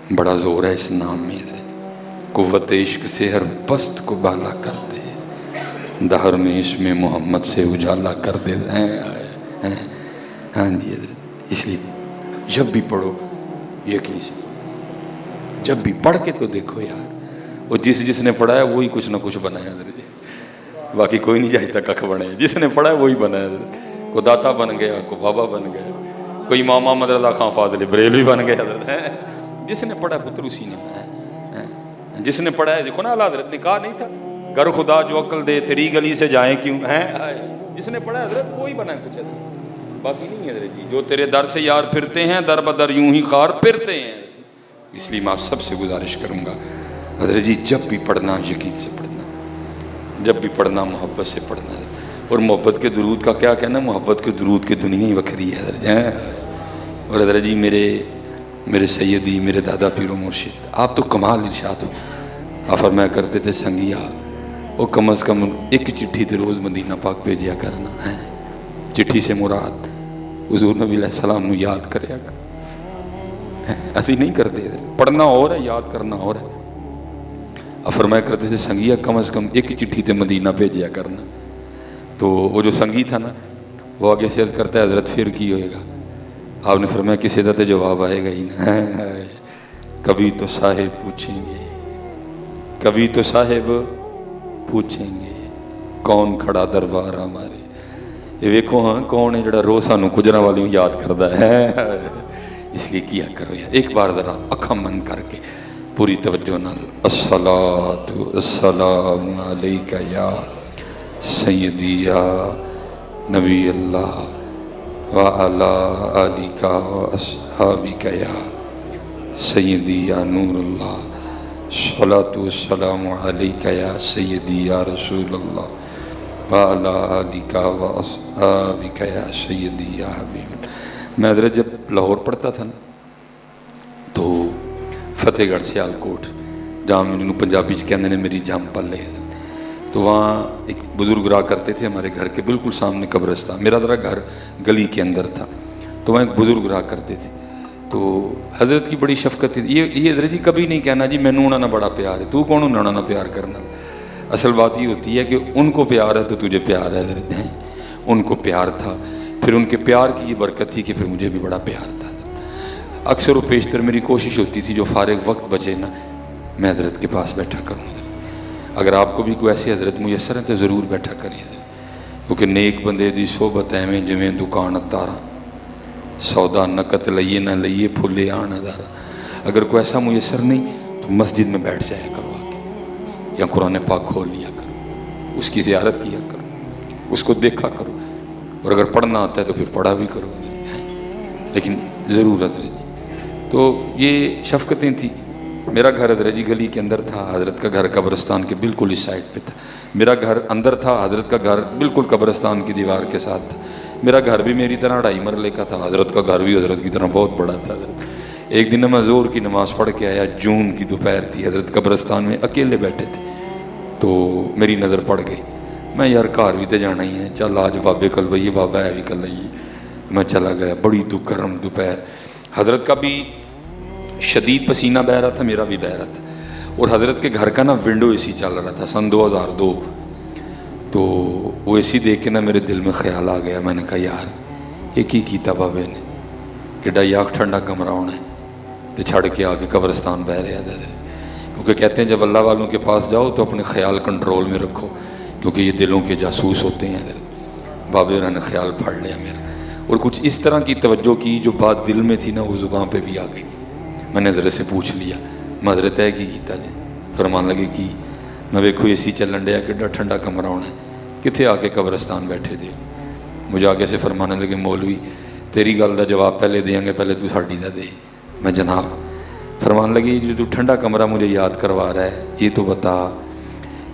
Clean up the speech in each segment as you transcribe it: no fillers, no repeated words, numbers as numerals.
بڑا زور ہے اس نام میں، قوت عشق سے ہر پست کو بالا کر دے، دہر میں اس میں محمد سے اجالا کر دے۔ ہاں جی حضرت، اس لیے جب بھی پڑھو یقین سے، جب بھی پڑھ کے تو دیکھو یار، وہ جس نے پڑھا ہے وہی کچھ نہ کچھ بنا ہے حضرت جی، باقی کوئی نہیں چاہتا ککھ بنے، جس نے پڑھا ہے وہی بنا ہے حضرت۔ کوئی داتا بن گیا، کوئی بابا بن گیا، کوئی امام احمد رضا خان فاضل بریلوی بن گیا حضرت۔ جس نے پڑھا پتر اسی نے بنا ہے، جس نے پڑھا ہے، دیکھو نا اعلیٰ حضرت نے کہا نہیں تھا گر خدا جو عقل دے تیری گلی سے جائیں کیوں، جس نے پڑھا ہے حضرت وہی بنا ہے کچھ حضرت، باقی نہیں ہے حضرت جی۔ جو تیرے در سے یار پھرتے ہیں در بدر یوں ہی خار پھرتے ہیں، اس لیے میں آپ سب سے گزارش کروں گا حضرت جی، جب بھی پڑھنا یقین سے پڑھنا، جب بھی پڑھنا محبت سے پڑھنا ہے۔ اور محبت کے درود کا کیا کہنا، محبت کے درود کی دنیا ہی وکھری ہے حضرت جی۔ اور حضرت جی میرے سیدی، میرے دادا پیر و مرشد، آپ تو کمال ارشاد ہو، آپ فرمایا کرتے تھے سنگیا وہ کم از کم ایک چٹھی تے روز مدینہ پاک بھیجیا کرنا ہے، چٹھی سے مراد حضور نبی علیہ السلام نو یاد کریا کر، ایسی نہیں کرتے، پڑھنا اور ہے یاد کرنا اور ہے۔ آپ فرمایا کرتے تھے سنگیا کم از کم ایک چٹھی تے مدینہ بھیجیا کرنا۔ تو وہ جو سنگی تھا نا، وہ آگے سے عرض کرتا ہے حضرت پھر کی ہوئے گا؟ آپ نے فرمایا کسی دا تے جواب آئے گا ہی نا، کبھی تو صاحب پوچھیں گے، کبھی تو صاحب پوچھیں گے کون کھڑا دربار ہمارے۔ یہ ویکھو ہاں کون ہے جڑا روز سانو کجرا والیوں یاد کردا ہے، اس لیے کیا کرو یار، ایک بار ذرا اکھاں بند کر کے پوری توجہ نال الصلاۃ والسلام علیک یا سیدی یا نبی اللہ وعلی آلک واصحابک یا سیدی یا نور اللہ، الصلاۃ والسلام علیک یا سیدی یا رسول اللہ وعلی آلک واصحابک یا سیدی یا حبیب اللہ۔ میں حضرت جب لاہور پڑھتا تھا نا تو فتح گڑھ سیال کوٹ جہاں میں پنجابی سے کہتے ہیں میری جام پلے، تو وہاں ایک بزرگ رہا کرتے تھے، ہمارے گھر کے بالکل سامنے قبرستان، میرا ذرا گھر گلی کے اندر تھا، تو وہاں ایک بزرگ رہا کرتے تھے، تو حضرت کی بڑی شفقت تھی۔ یہ حضرت جی کبھی نہیں کہنا جی مینوں انہوں نے بڑا پیار ہے، تو کون انہوں نے پیار کرنا، اصل بات یہ ہوتی ہے کہ ان کو پیار ہے تو تجھے پیار ہے حضرت، ان کو پیار تھا، پھر ان کے پیار کی یہ برکت تھی کہ پھر مجھے بھی بڑا پیار تھا۔ اکثر و بیشتر میری کوشش ہوتی تھی جو فارغ وقت بچے نا میں حضرت کے پاس بیٹھا کروں۔ اگر آپ کو بھی کوئی ایسی حضرت میسر ہے تو ضرور بیٹھا کریے، کیونکہ نیک بندے دی صحبت ایویں جویں دکان تاراں، سودا نقد لئیے نہ لئیے پھلے آن ہزارہ۔ اگر کوئی ایسا میسر نہیں تو مسجد میں بیٹھ جایا کرو آ کے، یا قرآن پاک کھول لیا کرو، اس کی زیارت کیا کرو، اس کو دیکھا کرو، اور اگر پڑھنا آتا ہے تو پھر پڑھا بھی کرو، لیکن ضرور حضرت جی۔ تو یہ شفقتیں تھیں۔ میرا گھر حضرت جی گلی کے اندر تھا، حضرت کا گھر قبرستان کے بالکل اس سائڈ پہ تھا، میرا گھر اندر تھا، حضرت کا گھر بالکل قبرستان کی دیوار کے ساتھ تھا۔ میرا گھر بھی میری طرح 2.5 مرلے کا تھا، حضرت کا گھر بھی حضرت کی طرح بہت بڑا تھا حضرت۔ ایک دن میں زور کی نماز پڑھ کے آیا، جون کی دوپہر تھی، حضرت قبرستان میں اکیلے بیٹھے تھے، تو میری نظر پڑ گئی، میں یار گھر بھی تو جانا ہی ہے، چل آج بابے کل بھائی بابا ہے بھی کل ہی، میں چلا گیا۔ بڑی گرم دوپہر، حضرت کا بھی شدید پسینہ بہہ رہا تھا، میرا بھی بہہ رہا تھا، اور حضرت کے گھر کا نا ونڈو اے سی چل رہا تھا سن 2002، تو وہ اے سی دیکھ کے نا میرے دل میں خیال آ گیا، میں نے کہا یار یہ کی کیتا بابے نے کہ ڈائی آگ ٹھنڈا کمرہ ہونا ہے تو چھڑ کے آ کے قبرستان بہ رہے ہیں، کیونکہ کہتے ہیں جب اللہ والوں کے پاس جاؤ تو اپنے خیال کنٹرول میں رکھو، کیونکہ یہ دلوں کے جاسوس ہوتے ہیں حضرت۔ بابے نے خیال پھاڑ لیا میرا، اور کچھ اس طرح کی توجہ کی جو بات دل میں تھی نا وہ زبان پہ بھی آ گئی۔ میں نے حضرت سے پوچھ لیا، میں حضرت ہے کی کیتا جی؟ فرمان لگے کی میں ویکھو اے سی چلن ڈیا کہ ٹھنڈا کمرہ ہونا ہے، کتنے آ کے قبرستان بیٹھے دے؟ مجھے آگے سے فرمانے لگے مولوی تیری گل دا جواب پہلے دیں گے، پہلے تو ساڈی دا دے۔ میں جناب، فرمان لگی جو تو ٹھنڈا کمرہ مجھے یاد کروا رہا ہے یہ تو بتا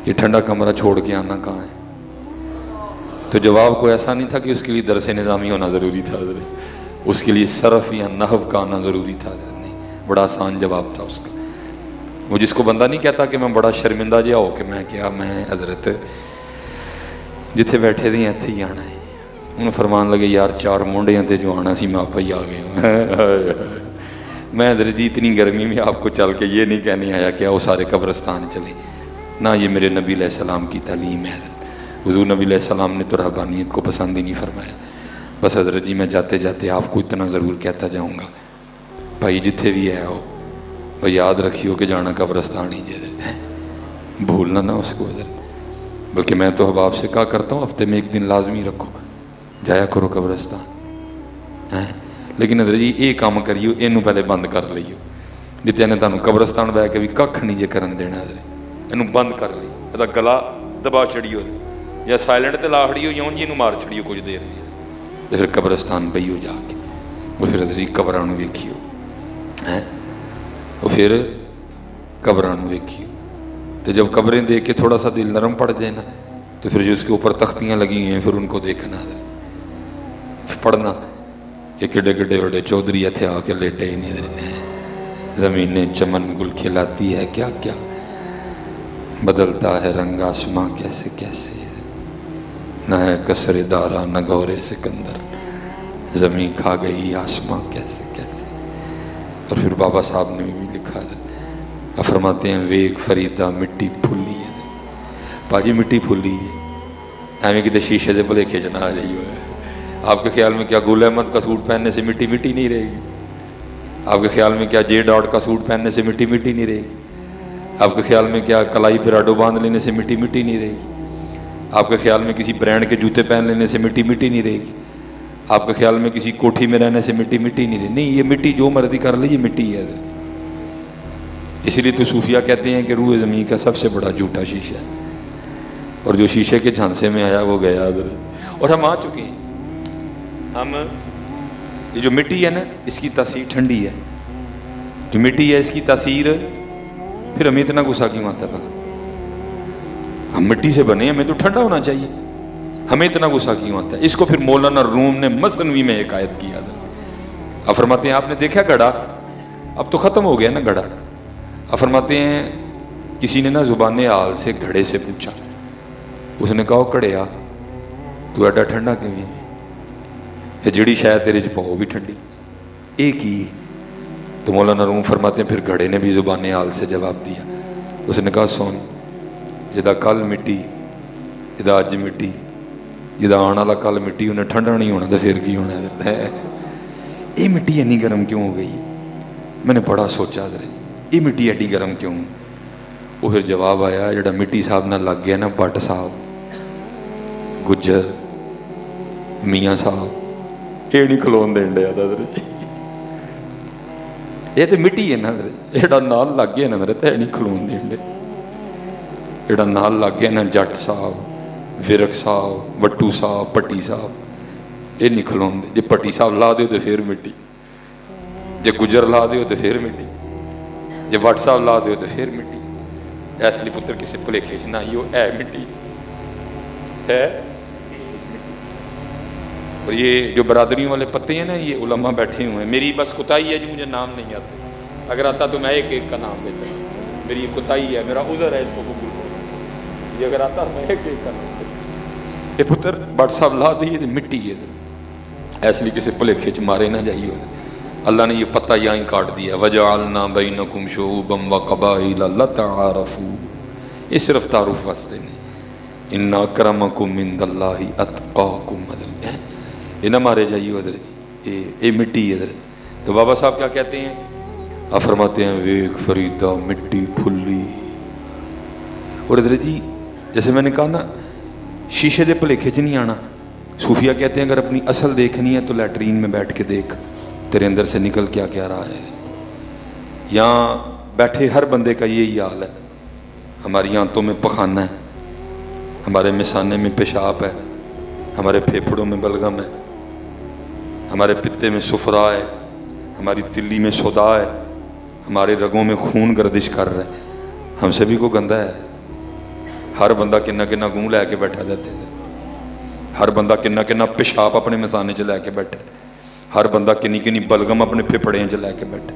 یہ ٹھنڈا کمرہ چھوڑ کے آنا کہاں ہے؟ تو جواب کوئی ایسا نہیں تھا کہ اس کے لیے درس نظامی ہونا ضروری تھا حضرت، اس کے لیے صرف یا نحو کا آنا ضروری تھا حضرت، نہیں، بڑا آسان جواب تھا اس کا۔ وہ جس کو بندہ نہیں کہتا کہ میں بڑا شرمندہ جہا ہو کہ میں کیا، میں حضرت جتھے بیٹھے دے اتھے ہی آنا ہے۔ انہوں فرمان لگے یار 4 مونڈیاں تے جو آنا سی میں آپ ہی آ گئے ہوں۔ میں حضرت جی اتنی گرمی میں آپ کو چل کے یہ نہیں کہنے آیا کہ آؤ سارے قبرستان چلے، نہ یہ میرے نبی علیہ السلام کی تعلیم ہے حضرت۔ حضور نبی علیہ السلام نے تو رہبانیت کو پسند ہی نہیں فرمایا۔ بس حضرت جی میں جاتے جاتے آپ کو اتنا ضرور کہتا جاؤں گا، بھائی جتھے بھی ہے ہو بھائی یاد رکھیو کہ جانا قبرستان ہی جے، بھولنا نہ اس کو حضرت۔ بلکہ میں تو اب آپ سے کہا کرتا ہوں ہفتے میں ایک دن لازمی رکھو، جایا کرو قبرستان ہیں۔ لیکن حضرت جی یہ کام کریو یہ پہلے بند کر لئیو، جتنے نے تمہیں قبرستان بہ کے بھی کھ نہیں جے کرن دینا حضرت، یہ بند کر لئیو، یہ گلا دبا چڑیو یا سائلنٹ تے لا کھڑیو یا جی مار چڑیو کچھ دیر دی، تو پھر قبرستان بئیو جا کے، اور پھر حضرت جی قبراں نوں ویکھیو ہیں، اور پھر قبراں نوں ویکھیو، تو جب قبریں دیکھ کے تھوڑا سا دل نرم پڑ جائے نا تو پھر جو اس کے اوپر تختیاں لگی ہیں پھر ان کو دیکھنا حضرت، پڑھنا کہ کڈے کڈے بڑے چودھری اتھے آ کے لیٹے ہی نہیں حضرت، زمینیں چمن گل کھلاتی ہے کیا کیا، بدلتا ہے رنگ آسماں کیسے کیسے، نہ ہے قصر دارا نہ گورے سکندر، زمین کھا گئی آسماں کیسے کیسے۔ اور پھر بابا صاحب نے بھی لکھا ہے، فرماتے ہیں ویک فریدہ مٹی پھولی ہے، پاجی مٹی پھولی ہے، ایویں کتے شیشے سے بھلے کھینچنا آ جائیو ہے۔ آپ کے خیال میں کیا گل احمد کا سوٹ پہننے سے مٹی مٹی نہیں رہے گی؟ آپ کے خیال میں کیا جے ڈاٹ کا سوٹ پہننے سے مٹی مٹی نہیں رہے گی؟ آپ کے خیال میں کیا کلائی پراڈو باندھ لینے سے مٹی مٹی نہیں رہے گی؟ آپ کے خیال میں کسی برانڈ کے جوتے پہن لینے سے مٹی مٹی نہیں رہے گی؟ آپ کے خیال میں کسی کوٹھی میں رہنے سے مٹی مٹی نہیں رہے؟ نہیں، یہ مٹی جو مرضی کر لے یہ مٹی ہے۔ اسی لیے تو صوفیہ کہتے ہیں کہ روح زمین کا سب سے بڑا جھوٹا شیشہ ہے، اور جو شیشے کے جھانسے میں آیا وہ گیا حضرت۔ اور ہم آ چکے ہیں، ہم یہ جو مٹی ہے نا اس کی تاثیر ٹھنڈی ہے، جو مٹی ہے اس کی تاثیر، پھر ہمیں اتنا غصہ کیوں آتا ہے بھلا؟ ہم مٹی سے بنے، ہمیں تو ٹھنڈا ہونا چاہیے، ہمیں اتنا غصہ کیوں آتا ہے؟ اس کو پھر مولانا روم نے مثنوی میں ایک آیت کیا تھا، اب فرماتے ہیں آپ نے دیکھا گھڑا، اب تو ختم ہو گیا نا گھڑا، اب فرماتے ہیں کسی نے نا زبان آل سے گھڑے سے پوچھا، اس نے کہا کڑیا تو ایڈا ٹھنڈا کیوں ہے؟ پھر جڑی شاید تیرے چ پاؤ بھی ٹھنڈی، ایک ہی۔ تو مولانا روم فرماتے ہیں پھر گھڑے نے بھی زبان آل سے جواب دیا، اس نے کہا سن، جدا کل مٹی جدا اج مٹی، جدا آنے والا کل مٹی، انہیں ٹھنڈا نہیں ہونا تو پھر کی ہونا ہے؟ یہ مٹی اینی گرم کیوں ہو گئی؟ میں نے بڑا سوچا ذرا یہ مٹی ایڈی گرم کیوں؟ وہ پھر جواب آیا جڑا مٹی صاحب نہ لگ گیا نا، بٹ صاحب گجر میاں صاحب یہ نہیں کھلون دین دیا حضرت، یہ تو مٹی ہے نا حضرت، جڑا نال لگ گیا نا حضرت یہ نہیں کھلون دین دے، جڑا نال لگ گیا نا جٹ صاحب ورک صاحب وٹو صاحب پٹی صاحب یہ نہیں کھلون دے، جی پٹی صاحب لا دیو تو پھر مٹی، جی گجر لا دیو تو پھر مٹی، جی وٹ صاحب لا دیو تو پھر مٹی، اس لیے پتر کسی بھلیکے سے نہ آئیو، اے مٹی ہے۔ اور یہ جو برادریوں والے پتے ہیں نا یہ علماء بیٹھے ہوئے ہیں، میری بس کوتاہی ہے جو مجھے نام نہیں آتے، اگر آتا تو میں ایک ایک کا نام دیتا، میری یہ کوتاہی ہے، میرا عذر ہے، اس کو قبول کرو، یہ اگر آتا میں ایک ایک کا نام دیتا۔ یہ پتر بٹ صاحب لا دیے تو مٹی ہے، اس لیے کسی بھلیکے چ مارے نہ جائیے، اللہ نے یہ پتہ یہاں ہی کاٹ دیا، وَجَعَلْنَا بَيْنَكُمْ شُعُوبًا وَقَبَائِلَ لَتَعَارَفُوا، یہ صرف تعارف واسطے نہیں، اِنَّ أَكْرَمَكُمْ عِندَ اللَّهِ أَتْقَاكُمْ، حضرت یہ نہ مارے جائیے حضرت، یہ مٹی حضرت۔ تو بابا صاحب کیا کہتے ہیں؟ آپ فرماتے ہیں ویک فریدہ مٹی پھلی، اور حضرت جی جیسے میں نے کہا نا شیشے دے بھلیکے چ نہیں آنا، صوفیہ کہتے ہیں اگر اپنی اصل دیکھنی ہے تو لیٹرین میں بیٹھ کے دیکھ تیرے اندر سے نکل کیا کیا رہا ہے۔ یہاں بیٹھے ہر بندے کا یہی حال ہے، ہماری آنتوں میں پخانہ ہے، ہمارے مثانے میں پیشاب ہے، ہمارے پھیپھڑوں میں بلغم ہے، ہمارے پتے میں سفرا ہے، ہماری تلی میں سودا ہے، ہمارے رگوں میں خون گردش کر رہا ہے، ہم سبھی کو گندا ہے۔ ہر بندہ کنا کنا گوں لے کے بیٹھا جاتے ہیں، ہر بندہ کنا کنا پیشاب اپنے مثانے چ لے کے بیٹھے، ہر بندہ کنی کنی بلغم اپنے پھپڑیں چ لے کے بیٹھے،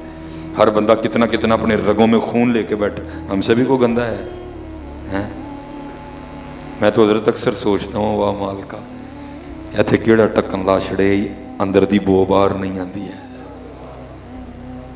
ہر بندہ کتنا کتنا اپنے رگوں میں خون لے کے بیٹھے، ہم سبھی کو گندا ہے۔ میں تو حضرت اکثر سوچتا ہوں واہ مال کا ایتھے کیڑا ٹکن لا چھڑے اندر دی بو باہر نہیں آتی ہے،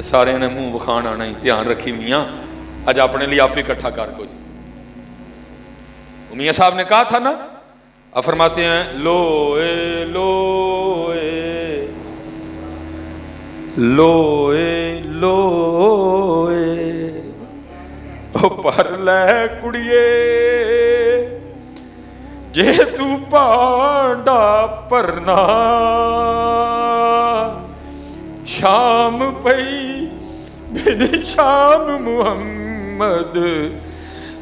سارے نے منہ وکھان آنا ہی، دھیان رکھی میاں اج اپنے لیے آپ ہی اکٹھا کر کچھ۔ میاں صاحب نے کہا تھا نا، آپ فرماتے ہیں لوئے لوئے لوئے لوئے او پر لے کڑیے جے تو پانڈا پرنا شام پئی بن شام محمد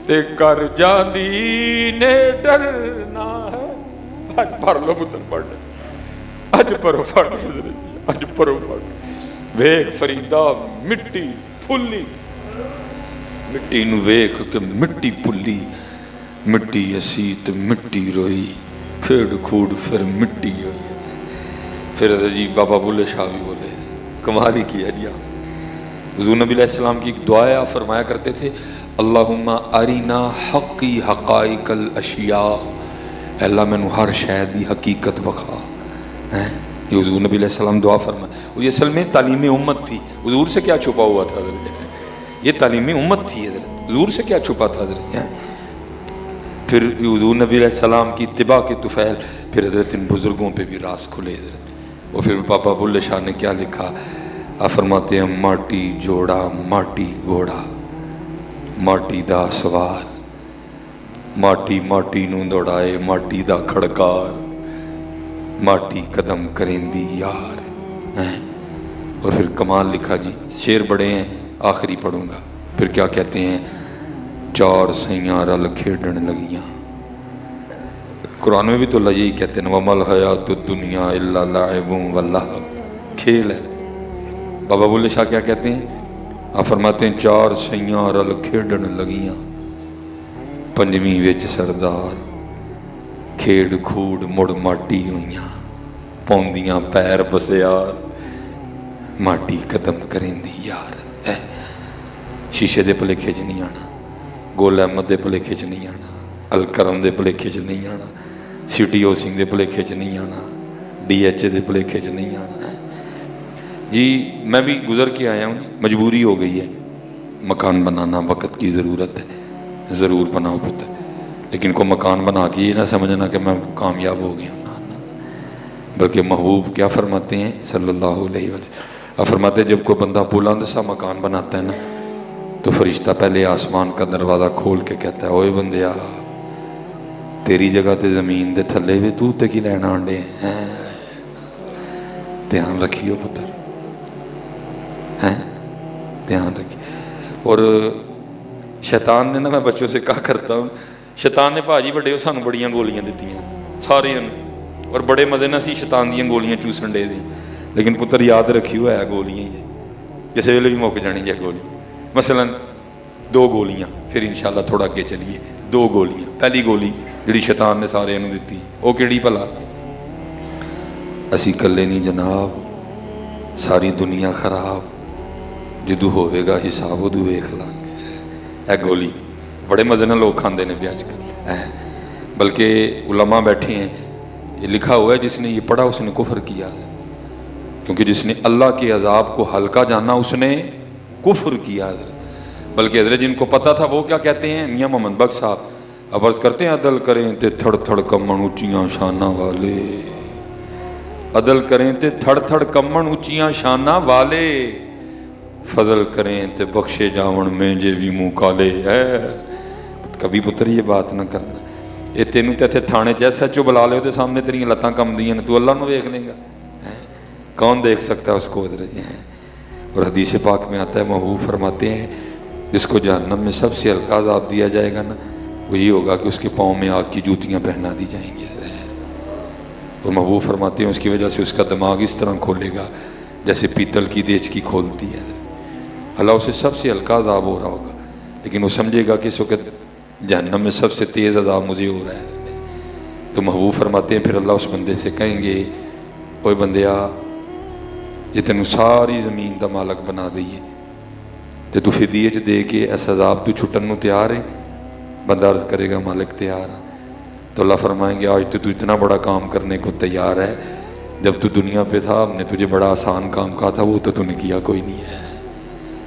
تے کر جاندی نے ڈرنا ہے۔ آج پڑھ لو پتر پڑھ لے، آج پڑھو پڑھ لے، آج پڑھو پڑھ ویکھ فریدا مٹی پھلی، مٹی نو ویکھ کہ مٹی پھلی، مٹی اسی تے مٹی روئی، کھیڑ کھوڑ پھر مٹی ہوئی۔ پھر جی بابا بلے شاہ بھی بولے، کمال ہی کیا جی آپ۔ حضور نبی علیہ السلام کی ایک دعا ہے، آپ فرمایا کرتے تھے اللہم ارینا حقی حقائق الاشیاء، اے اللہ میں نے ہر شے دی حقیقت بخا۔ یہ حضور نبی علیہ السلام دعا فرمایا، اور یہ اصل میں تعلیم امت تھی۔ حضور سے کیا چھپا ہوا تھا حضرت؟ یہ تعلیم امت تھی حضرت، حضور سے کیا چھپا تھا حضرت؟ پھر حضور نبی علیہ السلام کی اتباع کے طفیل، پھر حضرت ان بزرگوں پہ بھی راز کھلے حضرت۔ اور پھر بابا بلے شاہ نے کیا لکھا، آپ فرماتے ہیں ماٹی جوڑا ماٹی گھوڑا، ماٹی دا سوار، ماٹی ماٹی نو دوڑائے ماٹی دا کھڑکار، ماٹی قدم کریندی یار۔ اور پھر کمال لکھا جی، شعر بڑے ہیں، آخری پڑھوں گا۔ پھر کیا کہتے ہیں، چار سیاں رل کھیڑن لگیاں۔ قرآن میں بھی تو اللہ یہی کہتے ہیں وَمَا الْحَيَاةُ الدُّنْيَا إِلَّا لَعِبٌ وَلَهْوٌ، کھیل ہے۔ بابا بلے شاہ کیا کہتے ہیں، آپ فرماتے ہیں چار سیاں رل کھیڑن لگیاں، پنجویں وچ سردار، کھیڑ کھوڑ مڑ ماٹی ہوئیاں، پوندیاں پیر بسیار، ماٹی قدم کریندی یار۔ شیشے دے پلیکھے چ نہیں آنا، گول احمد دے پلیکھے چ نہیں آنا، الکرم دے پلیکھے چ نہیں آنا، سٹی ہاؤسنگ دے پلیکھے چ نہیں آنا، ڈی ایچ اے دے پلیکھے چ نہیں آنا۔ جی میں بھی گزر کے آیا ہوں، مجبوری ہو گئی ہے، مکان بنانا وقت کی ضرورت ہے، ضرور بناؤ پتر، لیکن کو مکان بنا کے یہ نہ سمجھنا کہ میں کامیاب ہو گیا ہوں، بلکہ محبوب کیا فرماتے ہیں صلی اللہ علیہ وسلم، فرماتے ہیں جب کوئی بندہ بلند سا مکان بناتا ہے نا تو فرشتہ پہلے آسمان کا دروازہ کھول کے کہتا ہے اوے بندیا تیری جگہ تے زمین دے تھلے بھی تو تے کی لینا آنڈے ہیں، دھیان رکھیو پتر، دھیان رکھیے۔ اور شیطان نے نا، میں بچوں سے کہا کرتا ہوں، شیطان نے بھاجی بڑے سانو بڑیاں گولیاں دیتی ہیں سارے، اور بڑے مزے نہ سی شیطان دیاں گولیاں چوسن ڈے دی، لیکن پتر یاد رکھیو ہے گولیاں ہی کسی ویلے بھی موک جانی ہے گولی۔ مثلا 2 گولیاں، پھر انشاءاللہ تھوڑا اگے چلیے، 2 گولیاں۔ پہلی گولی جڑی شیطان نے سارے انہوں دیتی وہ کیڑی بھلا، اسی کلے نہیں جناب ساری دنیا خراب، جدو ہوئے گا حساب ادو ویکھ لیں گے۔ اے گولی بڑے مزے نہ لوگ کھاندے نے بھی آج کل، بلکہ علماء بیٹھے ہیں، یہ لکھا ہوا ہے جس نے یہ پڑھا اس نے کفر کیا ہے، کیونکہ جس نے اللہ کے عذاب کو ہلکا جانا اس نے کفر کیا ہے۔ بلکہ حضرت جن کو پتہ تھا وہ کیا کہتے ہیں، میاں محمد بخش صاحب اب عرض کرتے ہیں عدل کریں تے تھڑ تھڑ کمن اونچیاں شانہ والے، عدل کریں تے تھڑ تھڑ کمن اونچیاں شانہ والے، فضل کریں تے بخشے جاون میں جے بھی منہ کالے۔ کبھی پتر یہ بات نہ کرنا، یہ تینوں تے تھے تھانے جیسا چو بلا لے تے سامنے تیری لتاں کم دیاں نے، تو اللہ نو دیکھ لیں گا، کون دیکھ سکتا ہے اس کو حضرت؟ اور حدیث پاک میں آتا ہے محبوب فرماتے ہیں جس کو جہنم میں سب سے ہلکا عذاب دیا جائے گا نا وہ یہ ہوگا کہ اس کے پاؤں میں آگ کی جوتیاں پہنا دی جائیں گی، اور محبوب فرماتے ہیں اس کی وجہ سے اس کا دماغ اس طرح کھولے گا جیسے پیتل کی دیچکی کھولتی ہے، اللہ اسے سب سے ہلکا عذاب ہو رہا ہوگا، لیکن وہ سمجھے گا کہ اس وقت جہنم میں سب سے تیز عذاب مجھے ہو رہا ہے۔ تو محبوب فرماتے ہیں پھر اللہ اس بندے سے کہیں گے اوے بندیا یہ تینوں ساری زمین دا مالک بنا دئیے تے تو فدیے چ دے کے اس عذاب تو چھٹن نو تیار ہے؟ بندہ عرض کرے گا مالک تیار ہے، تو اللہ فرمائیں گے آج تو اتنا بڑا کام کرنے کو تیار ہے، جب تو دنیا پہ تھا ہم نے تجھے بڑا آسان کام کہا تھا وہ تو نے کیا کوئی نہیں ہے،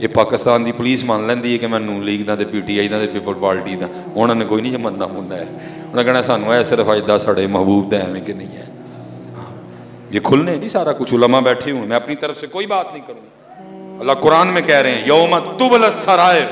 یہ پاکستان دی پولیس مان لینی ہے کہ میں نون لیگ دا تے پی ٹی آئی دا تے پیپل پارٹی دا، انہوں نے کوئی نہیں مننا مننا ہے، انہوں نے کہنا سانو ہے صرف اجدہ ساڑے محبوب دا ہے کہ نہیں ہے۔ یہ کھلنے نہیں سارا کچھ، علماء بیٹھے ہوئے، میں اپنی طرف سے کوئی بات نہیں کروں۔ اللہ قرآن میں کہہ رہے ہیں یوم تبلی السرائر،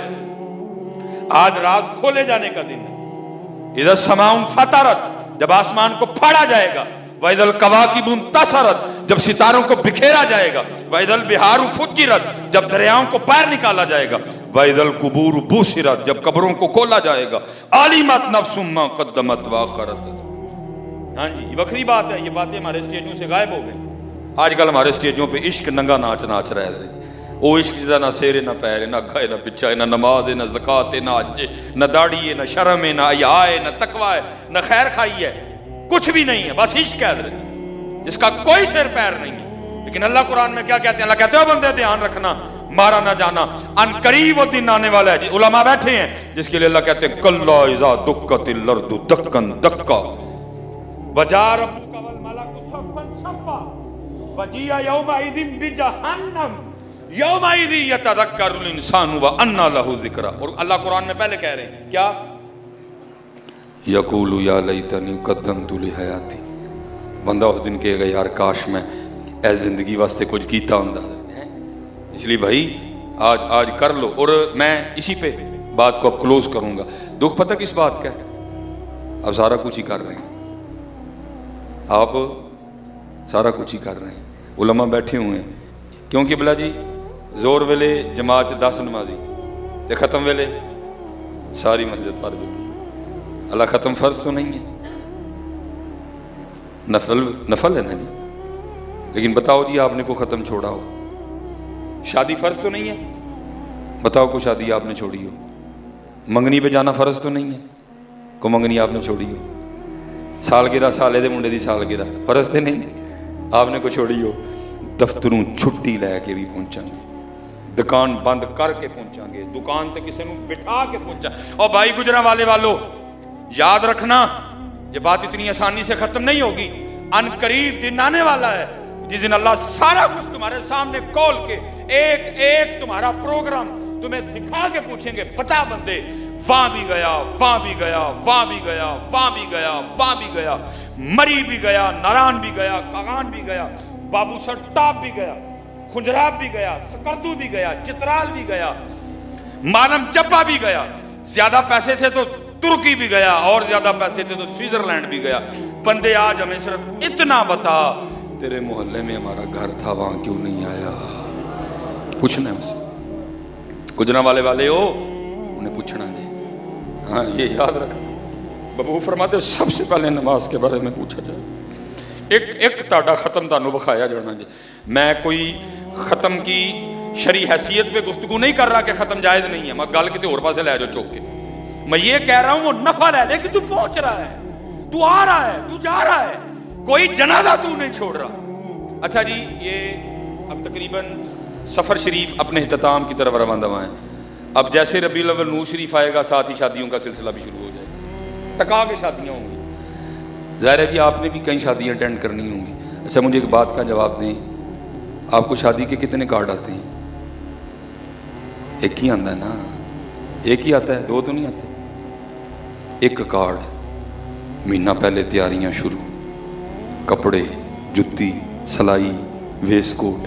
آج راز کھولے جانے کا دن ہے۔ اذا السماء انفطرت، جب آسمان کو پھاڑا جائے گا، وَإِذَا الْكَوَاكِبُ انتَثَرَتْ، جب ستاروں کو بکھیرا جائے گا، وَإِذَا الْبِحَارُ فُجِّرَتْ، جب دریاؤں کو پیر نکالا جائے گا، وَإِذَا الْقُبُورُ بُعْثِرَتْ، جب قبروں کو کھولا جائے گا، عَلِمَتْ نَفْسٌ مَا قَدَّمَتْ وَأَخَّرَتْ۔ ہاں جی، یہ وکری بات ہے، یہ باتیں ہمارے اسٹیجوں سے غائب ہو گئی۔ آج کل ہمارے اسٹیجوں پہ عشق ننگا ناچ ناچ رہا ہے، وہ عشق جدا نہ سیرے نہ پیر، نہ گھائے نہ پچھا، نہ نماز ہے، نہ زکوٰۃ ہے، نہ حج ہے، نہ داڑھی ہے، نہ شرم ہے، نہ حیا ہے، نہ تقویٰ ہے، نہ خیر خائی ہے، کچھ بھی نہیں ہے، بس عشق ہے حضرت، اس کا کوئی سر پیر نہیں ہے۔ لیکن اللہ قرآن میں کیا کہتے ہیں؟ اللہ کہتے ہیں بندے دھیان رکھنا، مارا نہ جانا، ان قریب وہ دن آنے والا ہے۔ علماء بیٹھے ہیں جس کے لیے اللہ کہتے ہیں کلا اذا دکت الارض دکن دکا وجاء ربک والملک صفا صفا وجیء یومئذ بجہنم یومئذ یتذکر الانسان وانى له ذکرا۔ اور اللہ قرآن میں پہلے کہہ رہے ہیں کیا؟ یقول یا لیتنی قدمت لحیاتی، بندہ اس دن کہے گا یار کاش میں اے زندگی واسطے کچھ کیتا ہوندا۔ اس لیے بھائی آج کر لو۔ اور میں اسی پہ بات کو اب کلوز کروں گا۔ دکھ پتہ کس بات کا ہے؟ اب سارا کچھ ہی کر رہے ہیں، آپ سارا کچھ ہی کر رہے ہیں، علماء بیٹھے ہوئے ہیں، کیونکہ بلا جی زور ویلے جماعت 10 نمازی تے ختم ویلے ساری مسجد فرض ہوگی۔ اللہ ختم فرض تو نہیں ہے، نفل ہے نا جی، لیکن بتاؤ جی آپ نے کو ختم چھوڑا ہو، شادی فرض تو نہیں ہے، بتاؤ کو شادی آپ نے چھوڑی ہو، منگنی پہ جانا فرض تو نہیں ہے، کو منگنی آپ نے چھوڑی ہو، سالگرہ سالے دے منڈے دی سالگرہ فرض تے نہیں آپ نے کو چھوڑی ہو، دفتروں چھٹی لے کے بھی پہنچا گے، دکان بند کر کے پہنچا گے، دکان تے کسی نے بٹھا کے پہنچا۔ اور بھائی گجرا والے والو یاد رکھنا یہ بات اتنی آسانی سے ختم نہیں ہوگی، ان قریب دن آنے والا ہے جس دن اللہ سارا کچھ تمہارے سامنے کھول کے ایک ایک تمہارا پروگرام تمہیں دکھا کے پوچھیں گے بتا بندے وہاں بھی گیا، وہاں بھی گیا، وہاں بھی گیا، وہاں بھی گیا، وہاں بھی گیا، مری بھی گیا، ناران بھی گیا، کاغان بھی گیا، بابو سر ٹاپ بھی گیا، کھنجراب بھی گیا، سکردو بھی گیا، چترال بھی گیا، مانم جبا بھی گیا، زیادہ پیسے تھے تو ترکی بھی گیا، اور زیادہ پیسے تھے تو سوئٹزرلینڈ بھی گیا۔ بندے آج ہمیں صرف اتنا بتا تیرے محلے میں ہمارا گھر تھا وہاں کیوں نہیں آیا، پوچھنا ہے اسے۔ گجرا والے ہو انہیں پوچھنا جی، ہاں یہ یاد رکھنا۔ بابو فرماتے سب سے پہلے نماز کے بارے میں پوچھا جائے، ایک تاڑا ختم تانوں بخایا جانا جی۔ میں کوئی ختم کی شرعی حیثیت پہ گفتگو نہیں کر رہا کہ ختم جائز نہیں ہے، میں گل کتے اور پاسے لے جاؤ چوک کے، میں یہ کہہ رہا ہوں وہ نفل ہے، لیکن تو پہنچ رہا ہے، تو آ رہا ہے، تو جا رہا ہے، کوئی جنازہ تو نہیں چھوڑ رہا۔ اچھا جی، یہ اب تقریباً سفر شریف اپنے اختتام کی طرف روانہ ہوا ہے۔ اب جیسے ربیع الاول نور شریف آئے گا ساتھ ہی شادیوں کا سلسلہ بھی شروع ہو جائے گا، ٹکا کے شادیاں ہوں گی۔ ظاہر ہے کہ آپ نے بھی کئی شادیاں اٹینڈ کرنی ہوں گی۔ اچھا مجھے ایک بات کا جواب دیں، آپ کو شادی کے کتنے کارڈ آتے ہیں؟ ایک ہی آتا ہے نا، ایک ہی آتا ہے، دو تو نہیں آتے۔ ایک کارڈ، مہینہ پہلے تیاریاں شروع، کپڑے، جتی، سلائی، ویس کوٹ،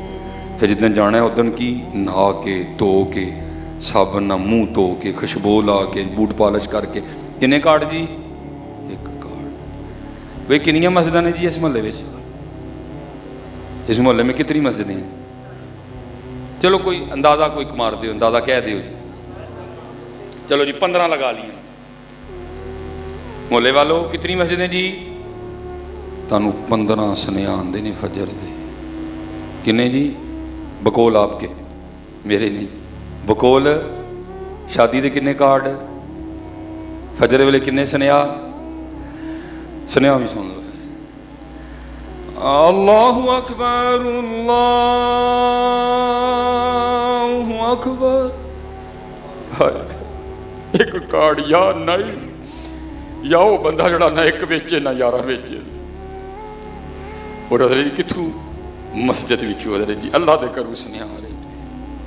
پھر جتنے جانا ہے ادن کی نہا کے دھو کے صابن نہ منہ دھو کے خوشبو لا کے بوٹ پالش کر کے، کنے کارڈ جی؟ ایک کارڈ۔ بھئی کنیاں مسجدیں نے جی اس محلے میں؟ اس محلے میں کتنی مسجدیں ہیں؟ چلو کوئی اندازہ کوئی کمار دیو، اندازہ کہہ دیو جی، چلو جی 15 لگا لیا۔ محلے والوں کتنی مسجدیں جی؟ تانوں 15 سنیا آندے نے فجر دے۔ کنے جی؟ بکول آپ کے، میرے نہیں۔ بکول شادی دے کنے کارڈ؟ فجر ویلے کنے سنیا؟ سنیا بھی سن لو۔ اللہ اکبر، اللہ اکبر۔ ایک کارڈ یا نہیں، یا وہ بندہ جڑا نہ ایک بیچے نہ 11 بیچے۔ اور حضرت جی کتھوں؟ مسجد وچوں حضرت جی، اللہ دے کرو سنیا آ رہے۔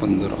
15।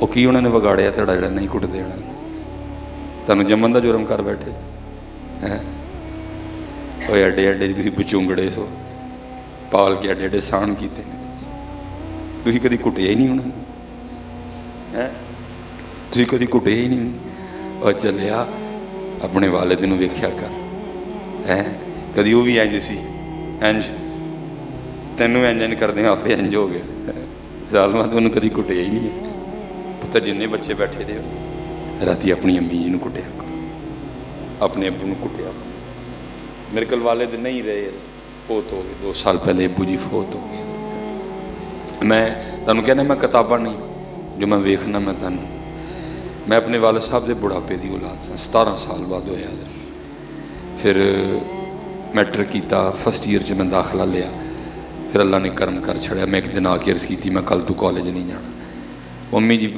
وہ کی انہوں نے ਵਿਗਾੜਿਆ ਤੁਹਾਡਾ ਜਿਹੜਾ ਨਹੀਂ ਕੁੱਟਦੇ ਉਹਨਾਂ ਨੂੰ? ਤੁਹਾਨੂੰ ਜੰਮਣ ਦਾ ਜੁਰਮ ਕਰ ਬੈਠੇ ਹੈ। ਉਹ ਐਡੇ ਐਡੇ ਤੁਸੀਂ ਬਚੂੰਗੜੇ ਸੋ ਪਾਲ ਕੇ ਐਡੇ ਐਡੇ ਸਾਨ ਕੀਤੇ ਨੇ, ਤੁਸੀਂ ਕਦੀ ਕੁੱਟਿਆ ਹੀ ਨਹੀਂ ਉਹਨਾਂ ਨੂੰ ਹੈ, ਤੁਸੀਂ ਕਦੀ ਕੁੱਟਿਆ ਹੀ ਨਹੀਂ। ਉਹ ਚੱਲਿਆ ਆਪਣੇ ਵਾਲਿਦ ਨੂੰ ਵੇਖਿਆ ਕਰ ਹੈ, ਕਦੀ ਉਹ ਵੀ ਇੰਝ ਸੀ ਇੰਝ, ਤੈਨੂੰ ਇੰਝ ਇੰਝ ਕਰਦੇ ਆਪੇ ਇੰਝ ਹੋ ਗਿਆ। ਜ਼ਾਲਮਾਂ ਤੋਂ ਉਹਨੂੰ ਕਦੀ ਕੁੱਟਿਆ ਹੀ ਨਹੀਂ ਹੈ। ਪੁੱਤਰ ਜਿੰਨੇ ਬੱਚੇ ਬੈਠੇ ਦੇ ਰਾਤੀ ਆਪਣੀ ਅੰਮੀ ਜੀ ਨੂੰ ਕੁੱਟਿਆ ਕਰੋ, ਆਪਣੇ ਅੱਬੂ ਨੂੰ ਕੁੱਟਿਆ ਕਰੋ। ਮੇਰੇ ਕੋਲ ਵਾਲਿਦ ਨਹੀਂ ਰਹੇ, ਫੌਤ ਹੋ ਗਏ 2 ਸਾਲ ਪਹਿਲੇ, ਅੱਬੂ ਜੀ ਫੌਤ ਹੋ ਗਏ। ਮੈਂ ਤੁਹਾਨੂੰ ਕਹਿੰਦਾ ਮੈਂ ਕਿਤਾਬਾਂ ਨਹੀਂ ਜੋ ਮੈਂ ਵੇਖਣਾ, ਮੈਂ ਤੁਹਾਨੂੰ ਮੈਂ ਆਪਣੇ ਵਾਲਿਦ ਸਾਹਿਬ ਦੇ ਬੁਢਾਪੇ ਦੀ ਔਲਾਦ ਸਾਂ। 17 ਸਾਲ ਬਾਅਦ ਹੋਇਆ। ਫਿਰ ਮੈਟ੍ਰਿਕ ਕੀਤਾ, ਫਸਟ ਈਅਰ 'ਚ ਮੈਂ ਦਾਖਲਾ ਲਿਆ। ਫਿਰ ਅੱਲਾ ਨੇ ਕਰਮ ਕਰ ਛੜਿਆ। ਮੈਂ ਇੱਕ ਦਿਨ ਆ ਕੇ ਅਰਜ਼ ਕੀਤੀ ਮੈਂ ਕੱਲ ਤੂੰ ਕਾਲਜ ਨਹੀਂ ਜਾਣਾ। ਮੰਮੀ ਜੀ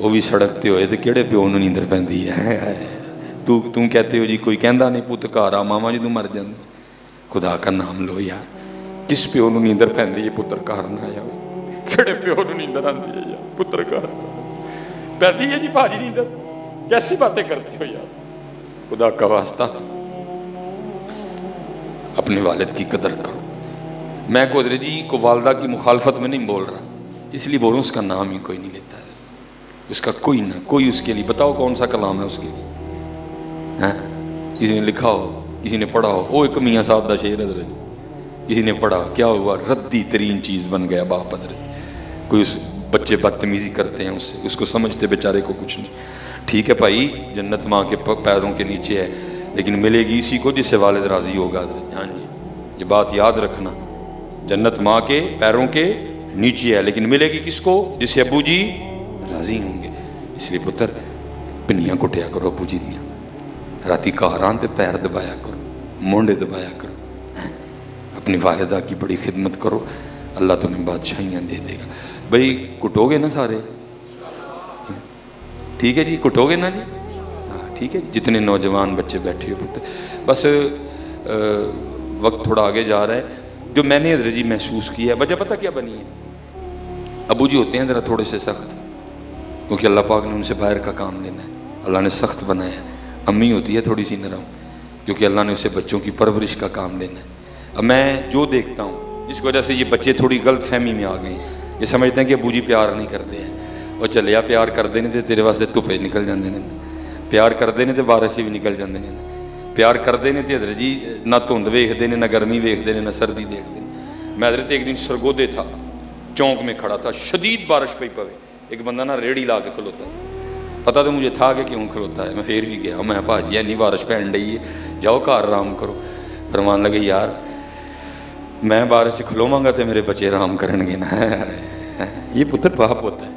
وہ بھی سڑک تے ہوئے تو کہڑے پیو نوں نیندر پیندی ہے؟ تم کہتے ہو جی کوئی کہندا نہیں پت گھر آ ماما جدوں مر جاندے. خدا کا نام لو یار, کس پیو نوں نیندر پیندی ہے پتر گھر نہ آیا ہو؟ کہڑے پیو نوں نیندر آندی ہے یار پتر گھر پیندی ہے جی بھاجی نیندر؟ کیسی باتیں کرتے ہو یار؟ خدا کا واسطہ اپنے والد کی قدر کرو. میں قدرے جی کو والدہ کی مخالفت میں نہیں بول رہا, اس لیے بولوں اس کا نام ہی کوئی نہیں لیتا ہے, اس کا کوئی نہ کوئی اس کے لیے. بتاؤ کون سا کلام ہے اس کے لیے؟ ہاں کسی نے لکھا ہو, کسی نے پڑھا ہو؟ وہ ایک میاں صاحب دا شعر ہے, کسی نے پڑھا, کیا ہوا؟ ردی ترین چیز بن گیا باپ ادھر. کوئی اس بچے بدتمیزی کرتے ہیں اس سے, اس کو سمجھتے بیچارے کو کچھ نہیں. ٹھیک ہے بھائی, جنت ماں کے پیروں کے نیچے ہے, لیکن ملے گی اسی کو جس سے والد راضی ہوگا. ہاں جی, یہ بات یاد رکھنا, جنت ماں کے پیروں کے نیچے ہے, لیکن ملے گی کس کو؟ جس سے ابو جی راضی ہوں گے. اس لیے پتر پنیاں کٹیا کرو ابو جی دیاں, راتی گھر آن تے پیر دبایا کرو, مونڈے دبایا کرو, اپنی والدہ کی بڑی خدمت کرو, اللہ تمہیں بادشاہیاں دے دے گا. بھائی کٹو گے نا سارے؟ ٹھیک ہے جی, کٹو گے نا جی؟ ہاں ٹھیک ہے, جتنے نوجوان بچے بیٹھے ہو پتر. بس وقت تھوڑا آگے جا رہا ہے. جو میں نے حضرت جی محسوس کیا ہے, وجہ پتہ کیا بنی ہے؟ ابو جی ہوتے ہیں ذرا تھوڑے سے سخت, کیونکہ اللہ پاک نے ان سے باہر کا کام لینا ہے, اللہ نے سخت بنایا ہے. امی ہوتی ہے تھوڑی سی نرم, کیونکہ اللہ نے اسے بچوں کی پرورش کا کام لینا ہے. اب میں جو دیکھتا ہوں, اس کی وجہ سے یہ بچے تھوڑی غلط فہمی میں آ گئے ہیں, یہ سمجھتے ہیں کہ ابو جی پیار نہیں کرتے ہیں. وہ چلیا پیار کرتے نہیں تو تیرے واسطے دھوپے نکل جاندے نے, پیار کرتے نہیں تو بارش بھی نکل جاندے نے, پیار کرتے نہیں تو حضرت جی نہ دھند ویکھتے ہیں, نہ گرمی ویکھتے ہیں, نہ سردی دیکھتے ہیں. میں حضرت ایک دن سرگودے تھا, چونک میں کھڑا تھا, شدید بارش پئی پوے, ایک بندہ نا ریڑھی لا کے کھلوتا, پتہ تو مجھے تھا کہ کیوں کھلوتا ہے. میں پھر بھی گیا, میں بھاجی ہے نہیں بارش پہن رہی ہے, جاؤ گھر آرام کرو. فرمان لگے یار میں بارش سے کھلواں گا تو میرے بچے آرام کرن گے نا. یہ پتر باپ ہوتا ہے,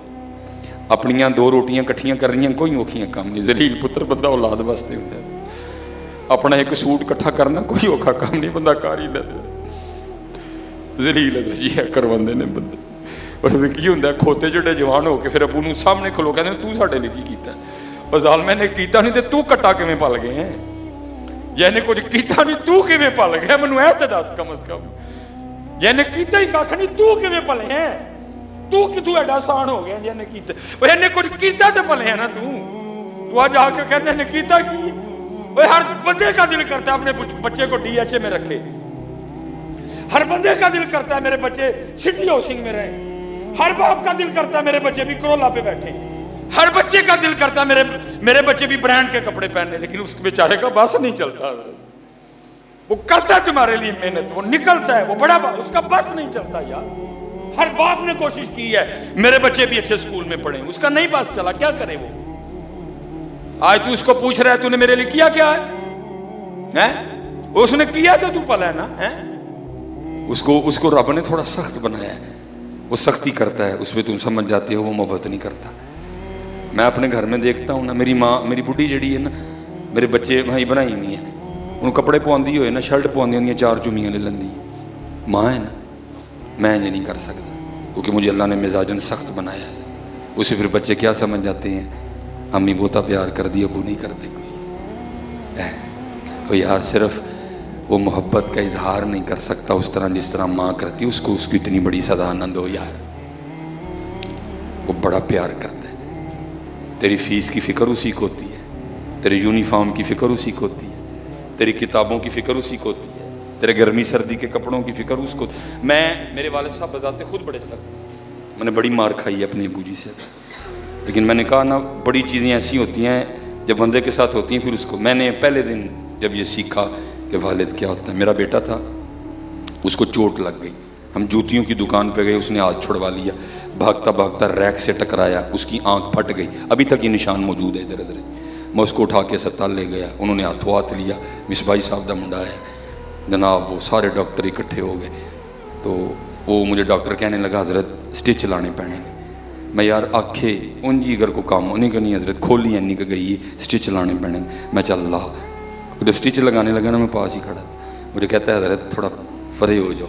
اپنیاں دو روٹیاں کٹھیاں کر رہی ہیں کوئی اوکھیاں کام نہیں. ذلیل پتر بندہ اولاد واسطے ہوتا ہے, اپنا ایک سوٹ کٹھا کرنا کوئی اوکھا کام نہیں, بندہ کر ہی لیتا. ذلیل ہے جی ہے کرواندے نے بندے. اور پھر کی ہوتا ہے, کھوتے جڑے جوان ہو کے پھر ابو نوں سامنے کھلو کہتے ہیں تو ساڈے لیے کی کیتا ہے؟ اور ظالمے نے کیتا نہیں تو کٹا کیویں پل گئے ہیں؟ جن نے کچھ کیتا نہیں تو کیویں پل گیا؟ مینوں اے تے دس کم از کم, جن نے کیتا ہی کھ نہیں تو کیویں پلے ہیں؟ تو کتوں ایڈا آسان ہو گیا جن نے کیتا؟ اور جن نے کچھ کیتا تے پلے ہیں نا تو آج آ کے کہنے نے کیتا کی؟ ہر بندے کا دل کرتا ہے اپنے بچے کو ڈی ایچ اے میں رکھے, ہر بندے کا دل کرتا ہے میرے بچے سٹی ہاؤسنگ میں رہیں, ہر باپ کا دل کرتا ہے میرے بچے بھی کرولا پہ بیٹھے, ہر بچے کا دل کرتا ہے میرے بچے بھی برانڈ کے کپڑے پہننے, لیکن اس بیچارے کا بس نہیں چلتا. وہ کرتا ہے تمہارے لیے محنت, وہ نکلتا ہے, وہ بڑا اس کا بس نہیں چلتا یار. ہر باپ نے کوشش کی ہے میرے بچے بھی اچھے اسکول میں پڑھیں, اس کا نہیں بس چلا, کیا کرے وہ؟ آج تو اس کو پوچھ رہا ہے تو نے میرے لیے کیا کیا ہے؟ اس نے کیا تو پلا ہے نا. اس کو رب نے تھوڑا سخت بنایا ہے, وہ سختی کرتا ہے, اس پہ تم سمجھ جاتے ہو وہ محبت نہیں کرتا. میں اپنے گھر میں دیکھتا ہوں نا, میری ماں میری بڈھی جڑی ہے نا, میرے بچے بھائی بنائی نہیں ہے, ان کپڑے پواندی ہوئے نا, شرٹ پواندی ہوندی 4 چمیاں لے لیندی ہے. ماں ہے نا, میں یہ نہیں کر سکتا, کیونکہ مجھے اللہ نے مزاجن سخت بنایا ہے. اسے پھر بچے کیا سمجھ جاتے ہیں, امی بہتا پیار کر دی, ابو نہیں کرتے کوئی. تو یار صرف وہ محبت کا اظہار نہیں کر سکتا اس طرح جس طرح ماں کرتی, اس کو اتنی بڑی سزا نہ دو یار. وہ بڑا پیار کرتا ہے. تیری فیس کی فکر اسی کو ہوتی ہے, تیرے یونیفارم کی فکر اسی کو ہوتی ہے, تیری کتابوں کی فکر اسی کو ہوتی ہے, تیرے گرمی سردی کے کپڑوں کی فکر اس کو. میرے والد صاحب بذات خود بڑے سخت, میں نے بڑی مار کھائی ہے اپنی ابو جی سے, لیکن میں نے کہا نا بڑی چیزیں ایسی ہوتی ہیں جب بندے کے ساتھ ہوتی ہیں پھر اس کو. میں نے پہلے دن جب یہ سیکھا کہ والد کیا ہوتا ہے, میرا بیٹا تھا, اس کو چوٹ لگ گئی, ہم جوتیوں کی دکان پہ گئے, اس نے ہاتھ چھڑوا لیا, بھاگتا بھاگتا ریک سے ٹکرایا, اس کی آنکھ پھٹ گئی, ابھی تک یہ نشان موجود ہے ادھر ادھر. میں اس کو اٹھا کے اسپتال لے گیا, انہوں نے ہاتھوں ہاتھ لیا, مصباحی صاحب دا منڈا ہے جناب, وہ سارے ڈاکٹر اکٹھے ہو گئے. تو وہ مجھے ڈاکٹر کہنے لگا حضرت سٹچ لانے پڑیں. میں یار آکھے ان جی اگر کو کام ہونے کا نہیں حضرت, کھولی اینی کہ گئی سٹچ لانے پڑیں. میں چل لا, جب سٹچ لگانے لگا نا میں پاس ہی کھڑا تھا, مجھے کہتا ہے حضرت تھوڑا پرے ہو جاؤ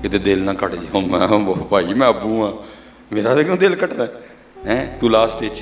کہ دل نہ کٹ جاؤ. میں بھائی میں ابو ہاں, میرا تو کیوں دل کٹ رہا ہے, تو لا سٹچ.